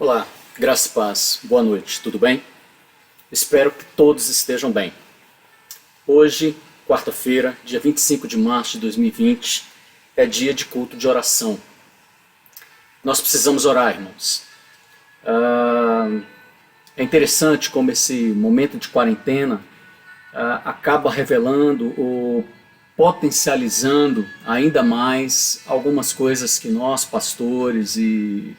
Olá, graça e paz, boa noite, tudo bem? Espero que todos estejam bem. Hoje, quarta-feira, dia 25 de março de 2020, é dia de culto de oração. Nós precisamos orar, irmãos. É interessante como esse momento de quarentena acaba revelando ou potencializando ainda mais algumas coisas que nós, pastores e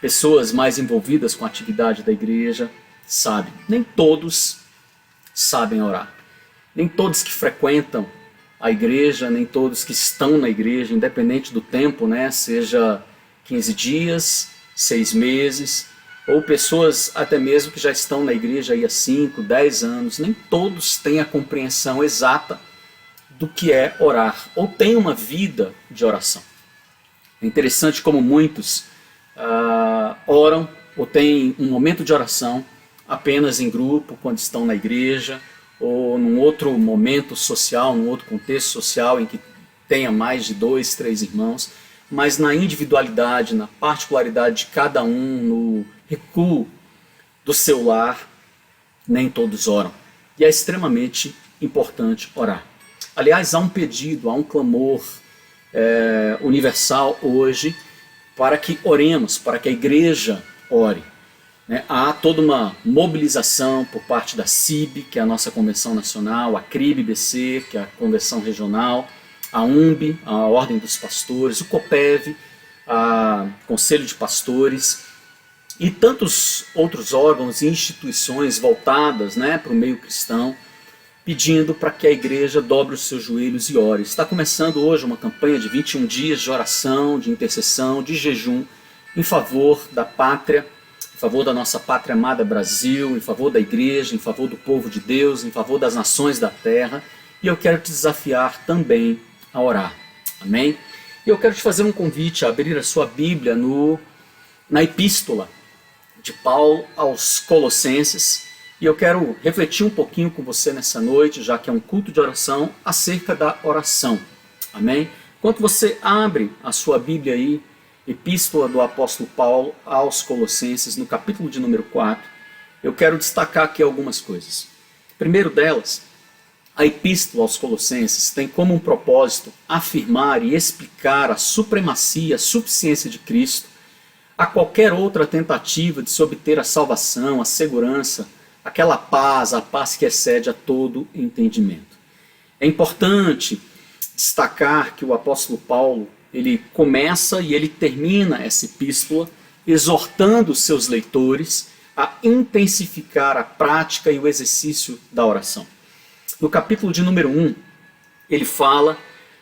pessoas mais envolvidas com a atividade da igreja, sabem. Nem todos sabem orar. Nem todos que frequentam a igreja, nem todos que estão na igreja, independente do tempo, né? Seja 15 dias, 6 meses, ou pessoas até mesmo que já estão na igreja aí há 5, 10 anos, nem todos têm a compreensão exata do que é orar, ou têm uma vida de oração. É interessante como muitos oram ou têm um momento de oração apenas em grupo, quando estão na igreja, ou num outro momento social, num outro contexto social em que tenha mais de 2, 3 irmãos, mas na individualidade, na particularidade de cada um, no recuo do seu lar, nem todos oram. E é extremamente importante orar. Aliás, há um pedido, há um clamor universal hoje para que oremos, para que a igreja ore. Há toda uma mobilização por parte da CIB, que é a nossa Convenção Nacional, a CRIB-BC, que é a Convenção Regional, a UMB, a Ordem dos Pastores, o COPEV, a Conselho de Pastores e tantos outros órgãos e instituições voltadas para o meio cristão, pedindo para que a igreja dobre os seus joelhos e ore. Está começando hoje uma campanha de 21 dias de oração, de intercessão, de jejum, em favor da pátria, em favor da nossa pátria amada Brasil, em favor da igreja, em favor do povo de Deus, em favor das nações da terra. E eu quero te desafiar também a orar. Amém? E eu quero te fazer um convite a abrir a sua Bíblia na epístola de Paulo aos Colossenses. E eu quero refletir um pouquinho com você nessa noite, já que é um culto de oração, acerca da oração. Amém? Enquanto você abre a sua Bíblia aí, Epístola do apóstolo Paulo aos Colossenses, no capítulo de número 4, eu quero destacar aqui algumas coisas. Primeiro delas, a Epístola aos Colossenses tem como um propósito afirmar e explicar a supremacia, a suficiência de Cristo a qualquer outra tentativa de se obter a salvação, a segurança, aquela paz, a paz que excede a todo entendimento. É importante destacar que o apóstolo Paulo, ele começa e ele termina essa epístola exortando os seus leitores a intensificar a prática e o exercício da oração. No capítulo de número 1, ele fala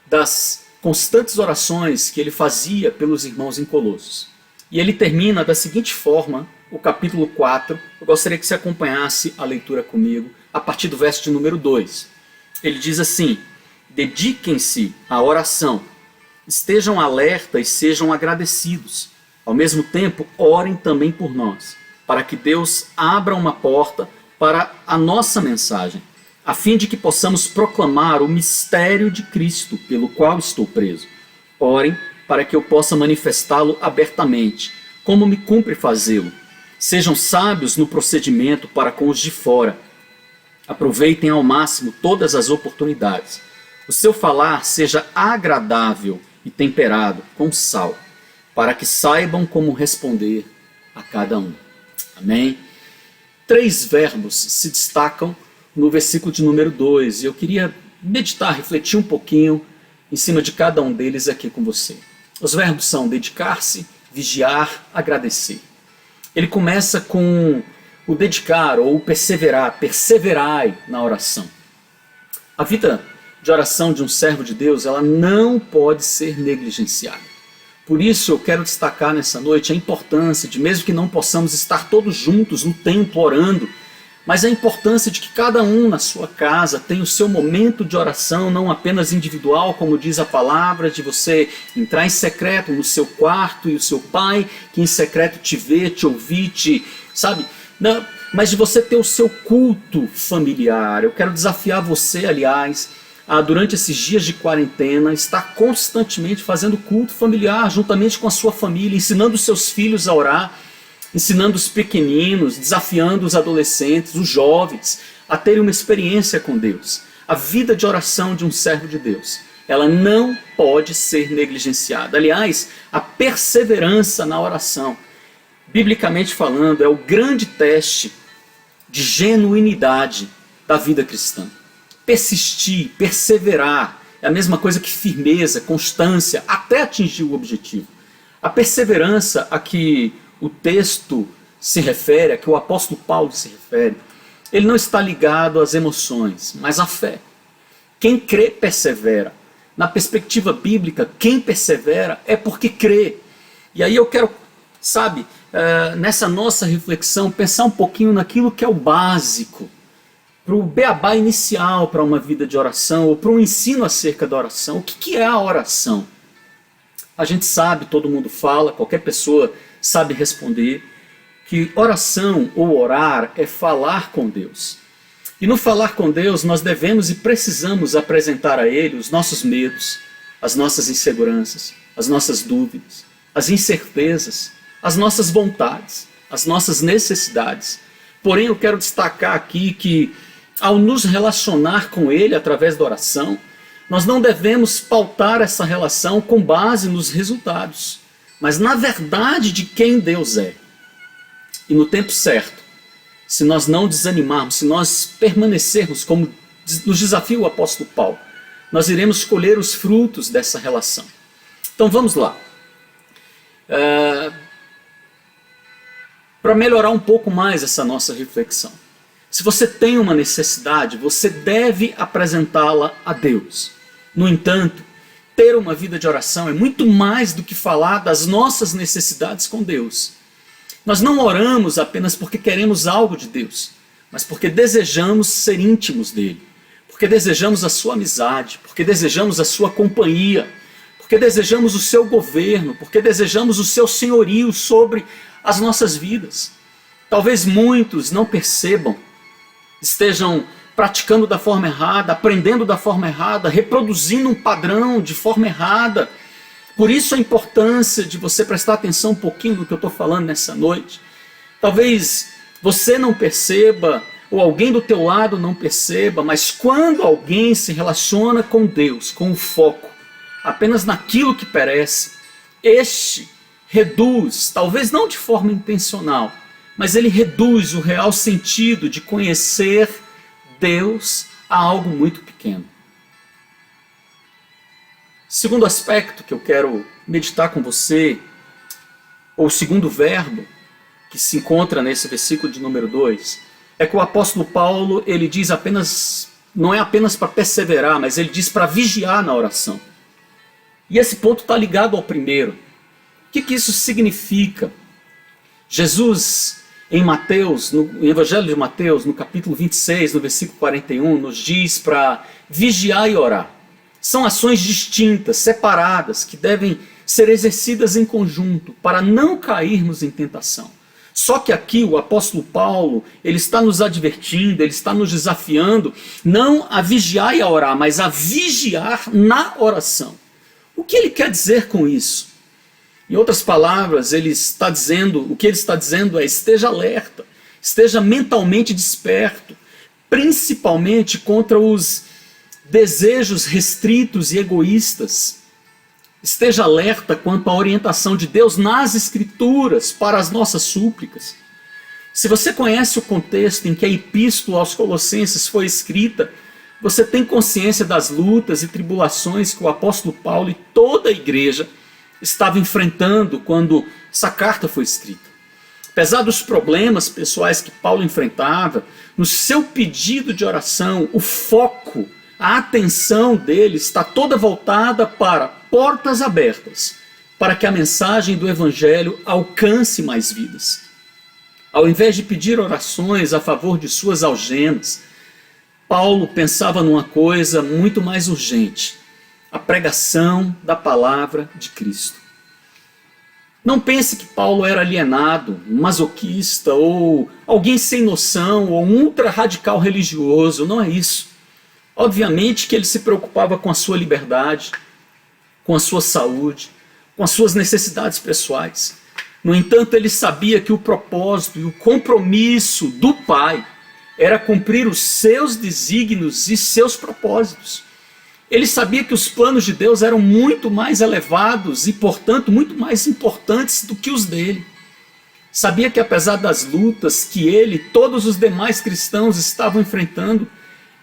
das constantes orações que ele fazia pelos irmãos em Colossos. E ele termina da seguinte forma, o capítulo 4, eu gostaria que você acompanhasse a leitura comigo, a partir do verso de número 2. Ele diz assim: dediquem-se à oração, estejam alerta e sejam agradecidos. Ao mesmo tempo, orem também por nós, para que Deus abra uma porta para a nossa mensagem, a fim de que possamos proclamar o mistério de Cristo, pelo qual estou preso. Orem para que eu possa manifestá-lo abertamente, como me cumpre fazê-lo. Sejam sábios no procedimento para com os de fora. Aproveitem ao máximo todas as oportunidades. O seu falar seja agradável e temperado com sal, para que saibam como responder a cada um. Amém? 3 verbos se destacam no versículo de número 2, e eu queria meditar, refletir um pouquinho em cima de cada um deles aqui com você. Os verbos são dedicar-se, vigiar, agradecer. Ele começa com o dedicar ou o perseverar, perseverai na oração. A vida de oração de um servo de Deus, ela não pode ser negligenciada. Por isso eu quero destacar nessa noite a importância de, mesmo que não possamos estar todos juntos no templo orando, mas a importância de que cada um na sua casa tenha o seu momento de oração, não apenas individual, como diz a palavra, de você entrar em secreto no seu quarto e o seu pai, que em secreto te vê, te ouvir, sabe? Não, mas de você ter o seu culto familiar. Eu quero desafiar você, aliás, durante esses dias de quarentena, está constantemente fazendo culto familiar, juntamente com a sua família, ensinando os seus filhos a orar. ensinando os pequeninos, desafiando os adolescentes, os jovens, a terem uma experiência com Deus. A vida de oração de um servo de Deus, ela não pode ser negligenciada. Aliás, a perseverança na oração, biblicamente falando, é o grande teste de genuinidade da vida cristã. Persistir, perseverar, é a mesma coisa que firmeza, constância, até atingir o objetivo. A perseverança a que o texto se refere, a que o apóstolo Paulo se refere, ele não está ligado às emoções, mas à fé. Quem crê, persevera. Na perspectiva bíblica, quem persevera é porque crê. E aí eu quero, nessa nossa reflexão, pensar um pouquinho naquilo que é o básico, para o beabá inicial para uma vida de oração, ou para um ensino acerca da oração. O que é a oração? A gente sabe, todo mundo fala, qualquer pessoa sabe responder, que oração ou orar é falar com Deus. E no falar com Deus nós devemos e precisamos apresentar a Ele os nossos medos, as nossas inseguranças, as nossas dúvidas, as incertezas, as nossas vontades, as nossas necessidades. Porém eu quero destacar aqui que ao nos relacionar com Ele através da oração, nós não devemos pautar essa relação com base nos resultados, mas na verdade de quem Deus é. E no tempo certo, se nós não desanimarmos, se nós permanecermos, como nos desafia o apóstolo Paulo, nós iremos colher os frutos dessa relação. Então vamos lá. Para melhorar um pouco mais essa nossa reflexão. Se você tem uma necessidade, você deve apresentá-la a Deus. No entanto, ter uma vida de oração é muito mais do que falar das nossas necessidades com Deus. Nós não oramos apenas porque queremos algo de Deus, mas porque desejamos ser íntimos dele, porque desejamos a sua amizade, porque desejamos a sua companhia, porque desejamos o seu governo, porque desejamos o seu senhorio sobre as nossas vidas. Talvez muitos não percebam, estejam praticando da forma errada, aprendendo da forma errada, reproduzindo um padrão de forma errada. Por isso a importância de você prestar atenção um pouquinho no que eu estou falando nessa noite. Talvez você não perceba, ou alguém do teu lado não perceba, mas quando alguém se relaciona com Deus, com o foco apenas naquilo que perece, este reduz, talvez não de forma intencional, mas ele reduz o real sentido de conhecer Deus a algo muito pequeno. Segundo aspecto que eu quero meditar com você, ou segundo verbo que se encontra nesse versículo de número 2, é que o apóstolo Paulo, ele diz apenas, não é apenas para perseverar, mas ele diz para vigiar na oração. E esse ponto está ligado ao primeiro. O que isso significa? Jesus, em Mateus, no Evangelho de Mateus, no capítulo 26, no versículo 41, nos diz para vigiar e orar. São ações distintas, separadas, que devem ser exercidas em conjunto para não cairmos em tentação. Só que aqui o apóstolo Paulo, ele está nos advertindo, ele está nos desafiando, não a vigiar e a orar, mas a vigiar na oração. O que ele quer dizer com isso? Em outras palavras, o que ele está dizendo é: esteja alerta, esteja mentalmente desperto, principalmente contra os desejos restritos e egoístas. Esteja alerta quanto à orientação de Deus nas Escrituras para as nossas súplicas. Se você conhece o contexto em que a Epístola aos Colossenses foi escrita, você tem consciência das lutas e tribulações que o apóstolo Paulo e toda a igreja estava enfrentando quando essa carta foi escrita. Apesar dos problemas pessoais que Paulo enfrentava, no seu pedido de oração, o foco, a atenção dele está toda voltada para portas abertas, para que a mensagem do Evangelho alcance mais vidas. Ao invés de pedir orações a favor de suas algemas, Paulo pensava numa coisa muito mais urgente: a pregação da palavra de Cristo. Não pense que Paulo era alienado, masoquista, ou alguém sem noção, ou um ultra-radical religioso. Não é isso. Obviamente que ele se preocupava com a sua liberdade, com a sua saúde, com as suas necessidades pessoais. No entanto, ele sabia que o propósito e o compromisso do Pai era cumprir os seus desígnios e seus propósitos. Ele sabia que os planos de Deus eram muito mais elevados e, portanto, muito mais importantes do que os dele. Sabia que apesar das lutas que ele e todos os demais cristãos estavam enfrentando,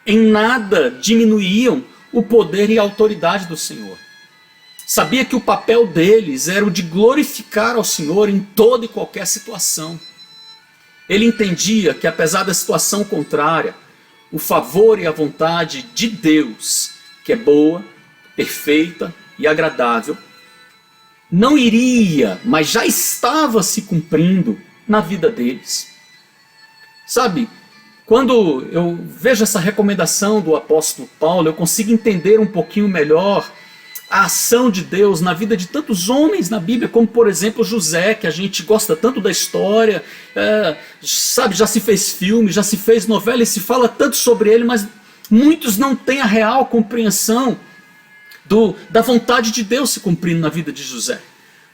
em nada diminuíam o poder e a autoridade do Senhor. Sabia que o papel deles era o de glorificar ao Senhor em toda e qualquer situação. Ele entendia que apesar da situação contrária, o favor e a vontade de Deus, que é boa, perfeita e agradável, não iria, mas já estava se cumprindo na vida deles. Sabe, quando eu vejo essa recomendação do apóstolo Paulo, eu consigo entender um pouquinho melhor a ação de Deus na vida de tantos homens na Bíblia, como por exemplo José, que a gente gosta tanto da história, sabe, já se fez filme, já se fez novela e se fala tanto sobre ele, mas muitos não têm a real compreensão da vontade de Deus se cumprindo na vida de José.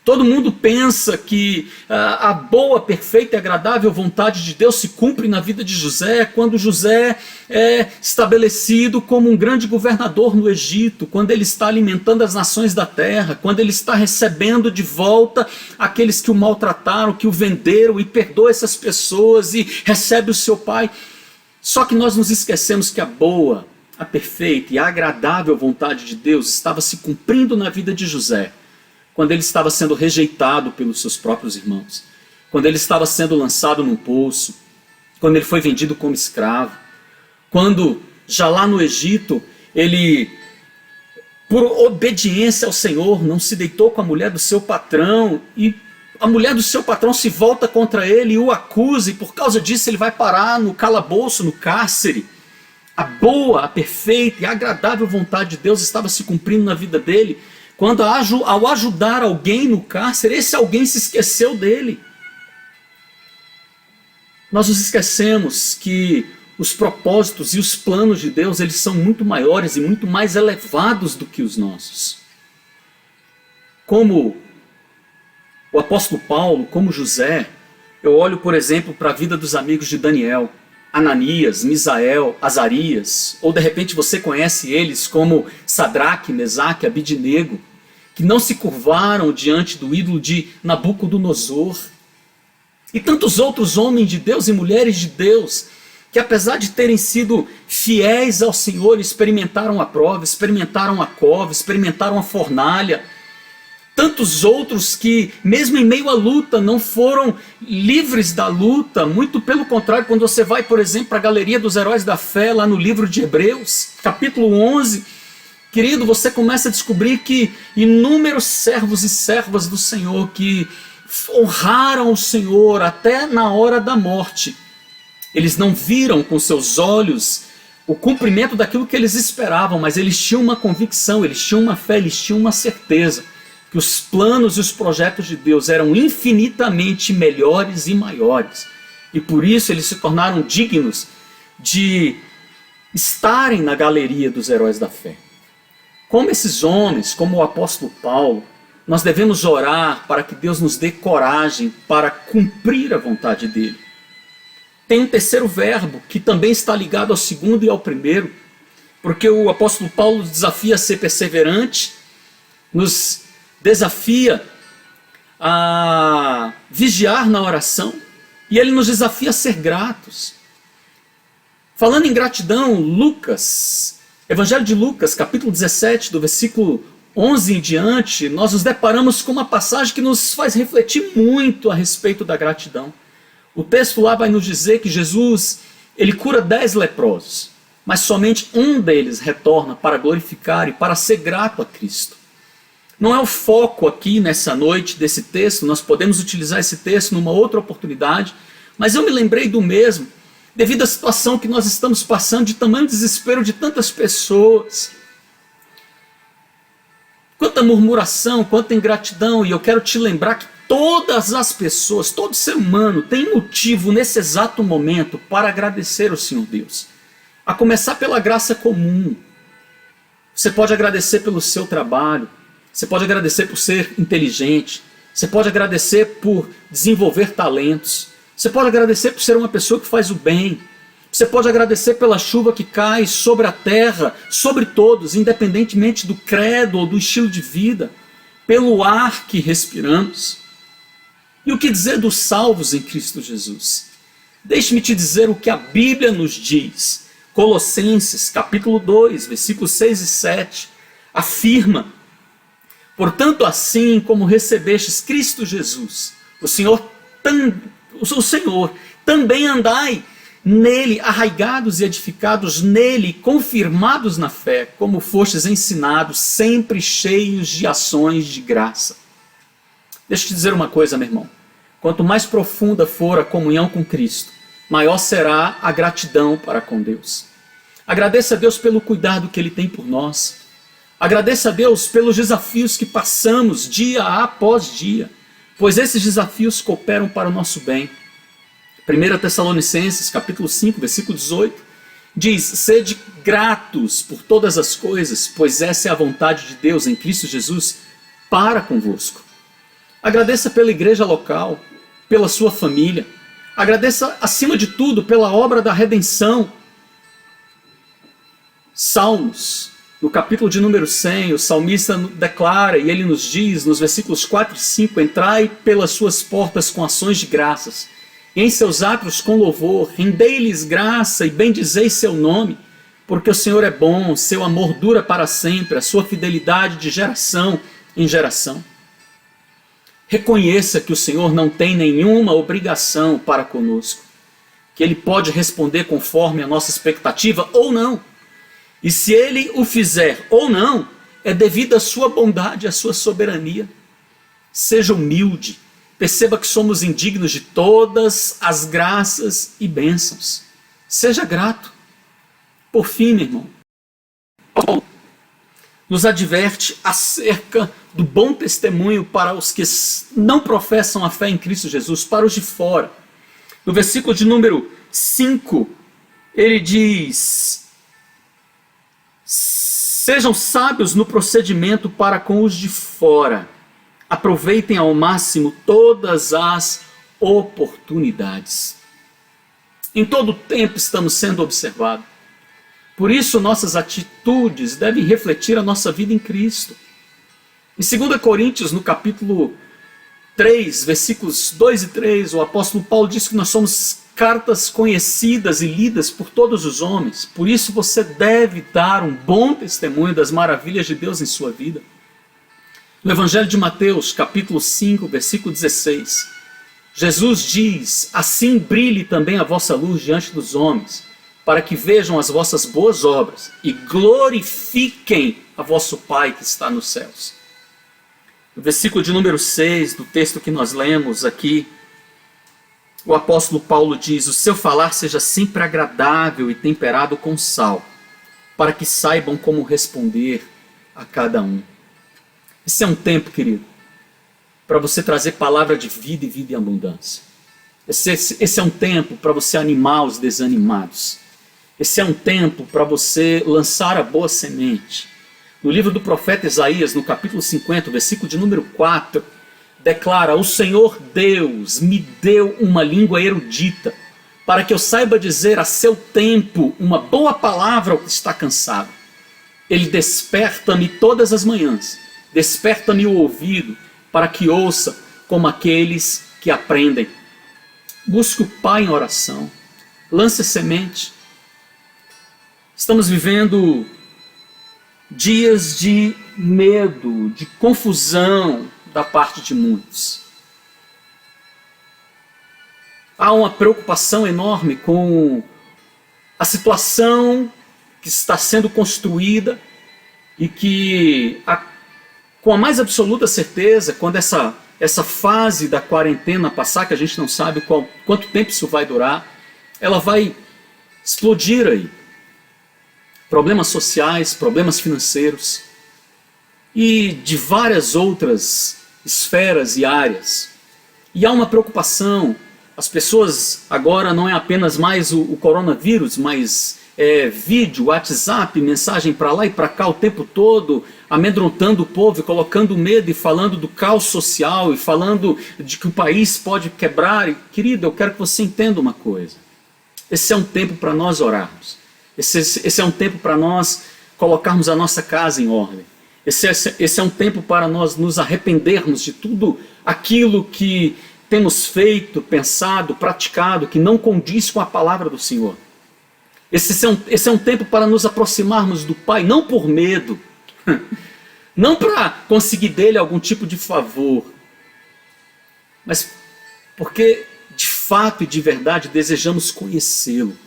Todo mundo pensa que a boa, perfeita e agradável vontade de Deus se cumpre na vida de José quando José é estabelecido como um grande governador no Egito, quando ele está alimentando as nações da terra, quando ele está recebendo de volta aqueles que o maltrataram, que o venderam, e perdoa essas pessoas e recebe o seu pai. Só que nós nos esquecemos que a boa, a perfeita e a agradável vontade de Deus estava se cumprindo na vida de José, quando ele estava sendo rejeitado pelos seus próprios irmãos, quando ele estava sendo lançado num poço, quando ele foi vendido como escravo, quando já lá no Egito ele, por obediência ao Senhor, não se deitou com a mulher do seu patrão, e a mulher do seu patrão se volta contra ele e o acusa, e por causa disso ele vai parar no calabouço, no cárcere. A boa, a perfeita e a agradável vontade de Deus estava se cumprindo na vida dele, quando ao ajudar alguém no cárcere, esse alguém se esqueceu dele. Nós nos esquecemos que os propósitos e os planos de Deus, eles são muito maiores e muito mais elevados do que os nossos. Como o apóstolo Paulo, como José, eu olho, por exemplo, para a vida dos amigos de Daniel, Ananias, Misael, Azarias, ou de repente você conhece eles como Sadraque, Mesaque, Abidnego, que não se curvaram diante do ídolo de Nabucodonosor. E tantos outros homens de Deus e mulheres de Deus, que apesar de terem sido fiéis ao Senhor, experimentaram a prova, experimentaram a cova, experimentaram a fornalha. Tantos outros que, mesmo em meio à luta, não foram livres da luta. Muito pelo contrário, quando você vai, por exemplo, para a Galeria dos Heróis da Fé, lá no livro de Hebreus, capítulo 11, querido, você começa a descobrir que inúmeros servos e servas do Senhor que honraram o Senhor até na hora da morte, eles não viram com seus olhos o cumprimento daquilo que eles esperavam, mas eles tinham uma convicção, eles tinham uma fé, eles tinham uma certeza que os planos e os projetos de Deus eram infinitamente melhores e maiores. E por isso eles se tornaram dignos de estarem na galeria dos heróis da fé. Como esses homens, como o apóstolo Paulo, nós devemos orar para que Deus nos dê coragem para cumprir a vontade dele. Tem um terceiro verbo que também está ligado ao segundo e ao primeiro, porque o apóstolo Paulo desafia a ser perseverante, nos desafia a vigiar na oração, e ele nos desafia a ser gratos. Falando em gratidão, Lucas, Evangelho de Lucas, capítulo 17, do versículo 11 em diante, nós nos deparamos com uma passagem que nos faz refletir muito a respeito da gratidão. O texto lá vai nos dizer que Jesus, ele cura 10 leprosos, mas somente um deles retorna para glorificar e para ser grato a Cristo. Não é o foco aqui nessa noite desse texto, nós podemos utilizar esse texto numa outra oportunidade, mas eu me lembrei do mesmo, devido à situação que nós estamos passando, de tamanho desespero de tantas pessoas. Quanta murmuração, quanta ingratidão, e eu quero te lembrar que todas as pessoas, todo ser humano tem motivo nesse exato momento para agradecer ao Senhor Deus. A começar pela graça comum. Você pode agradecer pelo seu trabalho, você pode agradecer por ser inteligente, Você pode agradecer por desenvolver talentos. Você pode agradecer por ser uma pessoa que faz o bem. Você pode agradecer pela chuva que cai sobre a terra, sobre todos, independentemente do credo ou do estilo de vida, pelo ar que respiramos. E o que dizer dos salvos em Cristo Jesus? Deixe-me te dizer o que a Bíblia nos diz. Colossenses, capítulo 2, versículos 6 e 7, afirma: portanto, assim como recebestes Cristo Jesus, o Senhor também andai nele, arraigados e edificados nele, confirmados na fé, como fostes ensinados, sempre cheios de ações de graça. Deixa eu te dizer uma coisa, meu irmão. Quanto mais profunda for a comunhão com Cristo, maior será a gratidão para com Deus. Agradeça a Deus pelo cuidado que Ele tem por nós. Agradeça a Deus pelos desafios que passamos dia após dia, pois esses desafios cooperam para o nosso bem. 1 Tessalonicenses, capítulo 5, versículo 18, diz: sede gratos por todas as coisas, pois essa é a vontade de Deus em Cristo Jesus para convosco. Agradeça pela igreja local, pela sua família. Agradeça, acima de tudo, pela obra da redenção. Salmos, no capítulo de número 100, o salmista declara, e ele nos diz, nos versículos 4 e 5, entrai pelas suas portas com ações de graças, e em seus átrios com louvor, rendei-lhes graça e bendizei seu nome, porque o Senhor é bom, seu amor dura para sempre, a sua fidelidade de geração em geração. Reconheça que o Senhor não tem nenhuma obrigação para conosco, que Ele pode responder conforme a nossa expectativa ou não. E se Ele o fizer ou não, é devido à sua bondade, à sua soberania. Seja humilde, perceba que somos indignos de todas as graças e bênçãos. Seja grato. Por fim, meu irmão, Paulo nos adverte acerca do bom testemunho para os que não professam a fé em Cristo Jesus, para os de fora. No versículo de número 5, ele diz: sejam sábios no procedimento para com os de fora. Aproveitem ao máximo todas as oportunidades. Em todo tempo estamos sendo observados. Por isso nossas atitudes devem refletir a nossa vida em Cristo. Em 2 Coríntios, no capítulo 3, versículos 2 e 3, o apóstolo Paulo diz que nós somos cartas conhecidas e lidas por todos os homens. Por isso você deve dar um bom testemunho das maravilhas de Deus em sua vida. No Evangelho de Mateus, capítulo 5, versículo 16, Jesus diz: assim brilhe também a vossa luz diante dos homens, para que vejam as vossas boas obras e glorifiquem a vosso Pai que está nos céus. No versículo de número 6 do texto que nós lemos aqui, o apóstolo Paulo diz: o seu falar seja sempre agradável e temperado com sal, para que saibam como responder a cada um. Esse é um tempo, querido, para você trazer palavra de vida e vida em abundância. Esse é um tempo para você animar os desanimados. Esse é um tempo para você lançar a boa semente. No livro do profeta Isaías, no capítulo 50, versículo de número 4, declara: o Senhor Deus me deu uma língua erudita, para que eu saiba dizer a seu tempo uma boa palavra ao que está cansado. Ele desperta-me todas as manhãs, desperta-me o ouvido, para que ouça como aqueles que aprendem. Busque o Pai em oração, lance semente. Estamos vivendo dias de medo, de confusão da parte de muitos. Há uma preocupação enorme com a situação que está sendo construída e que, com a mais absoluta certeza, quando essa fase da quarentena passar, que a gente não sabe quanto tempo isso vai durar, ela vai explodir aí. Problemas sociais, problemas financeiros e de várias outras esferas e áreas. E há uma preocupação. As pessoas agora não é apenas mais o coronavírus, mas vídeo, WhatsApp, mensagem para lá e para cá o tempo todo, amedrontando o povo, e colocando medo e falando do caos social e falando de que o país pode quebrar. E, querido, eu quero que você entenda uma coisa. Esse é um tempo para nós orarmos. Esse é um tempo para nós colocarmos a nossa casa em ordem. Esse é um tempo para nós nos arrependermos de tudo aquilo que temos feito, pensado, praticado, que não condiz com a palavra do Senhor. Esse é um tempo para nos aproximarmos do Pai, não por medo, não para conseguir dele algum tipo de favor, mas porque de fato e de verdade desejamos conhecê-lo,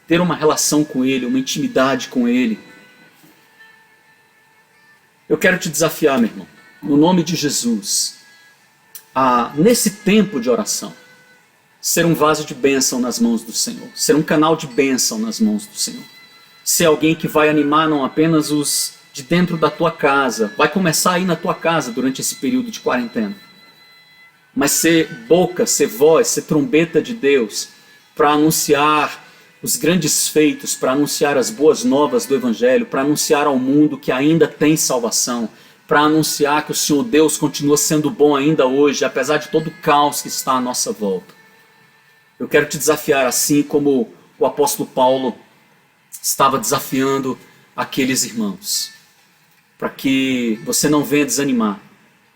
ter uma relação com ele, uma intimidade com ele. Eu quero te desafiar, meu irmão, no nome de Jesus, a, nesse tempo de oração, ser um vaso de bênção nas mãos do Senhor, ser um canal de bênção nas mãos do Senhor, ser alguém que vai animar não apenas os de dentro da tua casa, vai começar aí na tua casa durante esse período de quarentena, mas ser boca, ser voz, ser trombeta de Deus para anunciar os grandes feitos, para anunciar as boas novas do Evangelho, para anunciar ao mundo que ainda tem salvação, para anunciar que o Senhor Deus continua sendo bom ainda hoje, apesar de todo o caos que está à nossa volta. Eu quero te desafiar assim como o apóstolo Paulo estava desafiando aqueles irmãos, para que você não venha desanimar,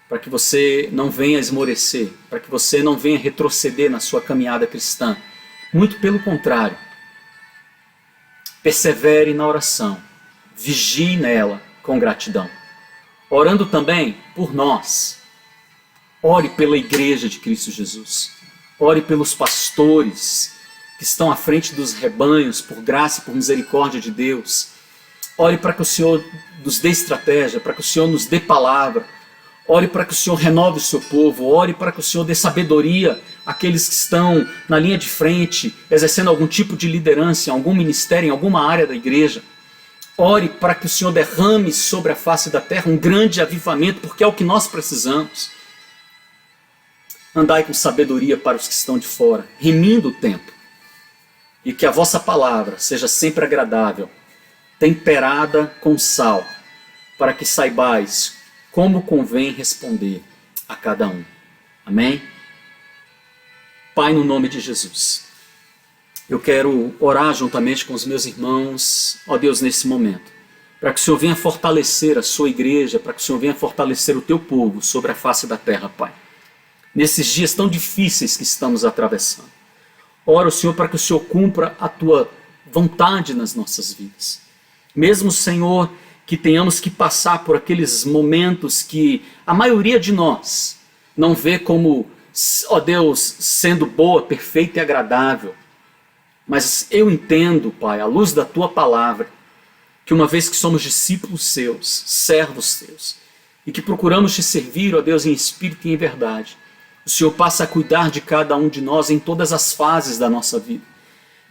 para que você não venha esmorecer, para que você não venha retroceder na sua caminhada cristã. Muito pelo contrário, persevere na oração, vigie nela com gratidão, orando também por nós. Ore pela igreja de Cristo Jesus. Ore pelos pastores que estão à frente dos rebanhos, por graça e por misericórdia de Deus. Ore para que o Senhor nos dê estratégia, para que o Senhor nos dê palavra. Ore para que o Senhor renove o seu povo. Ore para que o Senhor dê sabedoria àqueles que estão na linha de frente, exercendo algum tipo de liderança, em algum ministério, em alguma área da igreja. Ore para que o Senhor derrame sobre a face da terra um grande avivamento, porque é o que nós precisamos. Andai com sabedoria para os que estão de fora, remindo o tempo. E que a vossa palavra seja sempre agradável, temperada com sal, para que saibais como convém responder a cada um. Amém? Pai, no nome de Jesus, eu quero orar juntamente com os meus irmãos, ó Deus, nesse momento, para que o Senhor venha fortalecer a sua igreja, para que o Senhor venha fortalecer o teu povo sobre a face da terra, Pai. Nesses dias tão difíceis que estamos atravessando. Oro, Senhor, para que o Senhor cumpra a tua vontade nas nossas vidas. Mesmo, Senhor, que tenhamos que passar por aqueles momentos que a maioria de nós não vê como, ó Deus, sendo boa, perfeita e agradável. Mas eu entendo, Pai, à luz da tua palavra, que uma vez que somos discípulos seus, servos teus, e que procuramos te servir, ó Deus, em espírito e em verdade, o Senhor passa a cuidar de cada um de nós em todas as fases da nossa vida.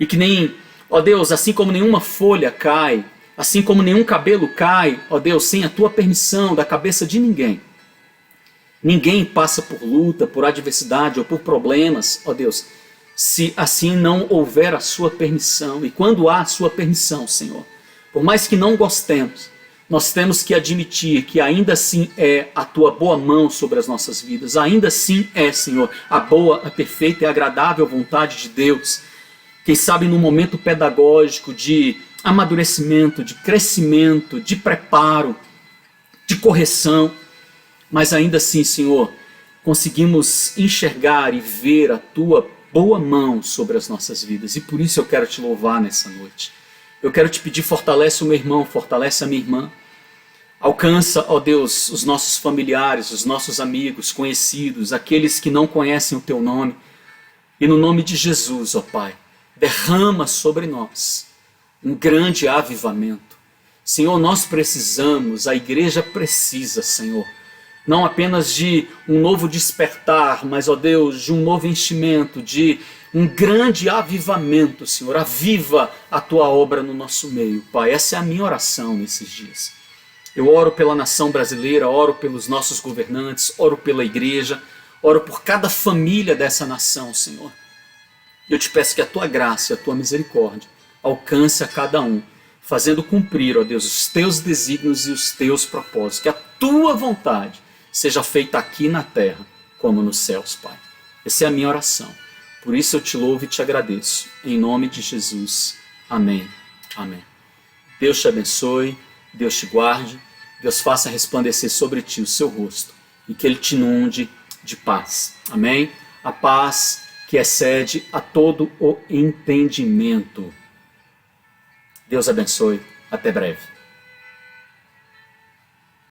E que nem, ó Deus, assim como nenhuma folha cai, assim como nenhum cabelo cai, ó Deus, sem a tua permissão da cabeça de ninguém. Ninguém passa por luta, por adversidade ou por problemas, ó Deus, se assim não houver a sua permissão. E quando há a sua permissão, Senhor, por mais que não gostemos, nós temos que admitir que ainda assim é a tua boa mão sobre as nossas vidas. Ainda assim é, Senhor, a boa, a perfeita e agradável vontade de Deus. Quem sabe num momento pedagógico de amadurecimento, de crescimento, de preparo, de correção. Mas ainda assim, Senhor, conseguimos enxergar e ver a tua boa mão sobre as nossas vidas. E por isso eu quero te louvar nessa noite. Eu quero te pedir, fortalece o meu irmão, fortalece a minha irmã. Alcança, ó Deus, os nossos familiares, os nossos amigos, conhecidos, aqueles que não conhecem o teu nome. E no nome de Jesus, ó Pai, derrama sobre nós um grande avivamento. Senhor, nós precisamos, a igreja precisa, Senhor, não apenas de um novo despertar, mas, ó Deus, de um novo enchimento, de um grande avivamento, Senhor. Aviva a tua obra no nosso meio, Pai. Essa é a minha oração nesses dias. Eu oro pela nação brasileira, oro pelos nossos governantes, oro pela igreja, oro por cada família dessa nação, Senhor. Eu te peço que a tua graça e a tua misericórdia alcance a cada um, fazendo cumprir, ó Deus, os teus desígnios e os teus propósitos. Que a tua vontade seja feita aqui na terra, como nos céus, Pai. Essa é a minha oração. Por isso eu te louvo e te agradeço. Em nome de Jesus. Amém. Amém. Deus te abençoe, Deus te guarde, Deus faça resplandecer sobre ti o seu rosto e que Ele te inunde de paz. Amém? A paz que excede a todo o entendimento. Deus abençoe. Até breve.